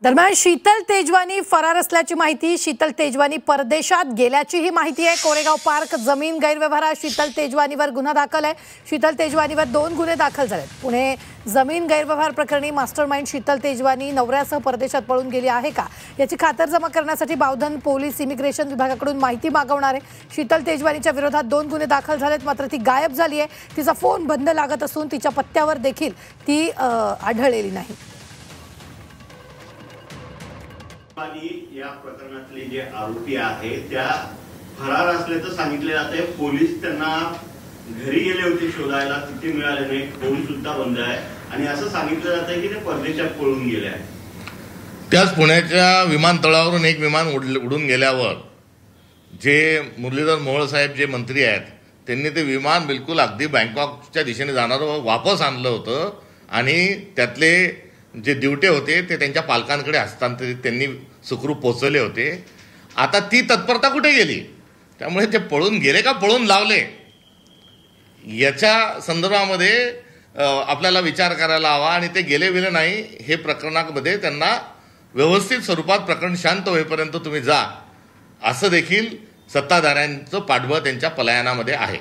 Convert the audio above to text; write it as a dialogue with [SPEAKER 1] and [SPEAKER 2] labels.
[SPEAKER 1] दरम्यान शीतल तेजवानी फरार असल्याची माहिती, शीतल तेजवानी परदेशात गेल्याचीही माहिती आहे। कोरेगाव पार्क जमीन गैरव्यवहारात शीतल तेजवानीवर गुन्हा दाखल आहे। शीतल तेजवानीवर 2 गुन्हे दाखल झालेत। पुणे जमीन गैरव्यवहार प्रकरणी मास्टरमाइंड शीतल तेजवानी नवऱ्यासह परदेशात पळून गेली आहे का याची खातरजमा करण्यासाठी बावधन पोलीस इमिग्रेशन विभागाकडून माहिती मागवणार आहे। शीतल तेजवानीच्या विरोधात 2 गुन्हे दाखल झालेत, मात्र ती गायब झाली आहे। तिचा फोन बंद लागत असून तिच्या पत्त्यावर देखील ती आढळलेली नाही।
[SPEAKER 2] या प्रकरणातले जे आरोपी आहेत त्या फरार असल्याचं सांगितले जाते। पोलीस त्यांना घरी गेले होते शोधायला, तिथे मिळाले नाही, फोन सुद्धा बंद आहे आणि असं सांगितलं जात आहे की ते परदेशात पळून गेले आहेत।
[SPEAKER 3] त्याच पुण्याच्या विमानतळावरून एक विमान उडून गेल्यावर जे मुरलीधर मोहोळ साहेब जे मंत्री आहेत त्यांनी ते विमान बिलकुल अगदी बँकॉकच्या दिशेने जाणारं वापस आणलं होतं आणि त्यातले जे ड्युटे होते ते त्यांच्या पालकांकडे हस्तांतरित त्यांनी सुखरूप पोहोचवले होते। आता ती तत्परता कुठे गेली? त्यामुळे ते पळून गेले का पळून लावले याच्या संदर्भामध्ये आपल्याला विचार करायला हवा आणि ते गेले वेले नाही हे प्रकरणामध्ये त्यांना व्यवस्थित स्वरूपात प्रकरण शांत होईपर्यंत तुम्ही जा असं देखील सत्ताधाऱ्यांचं पाठबळ त्यांच्या पलायनामध्ये आहे।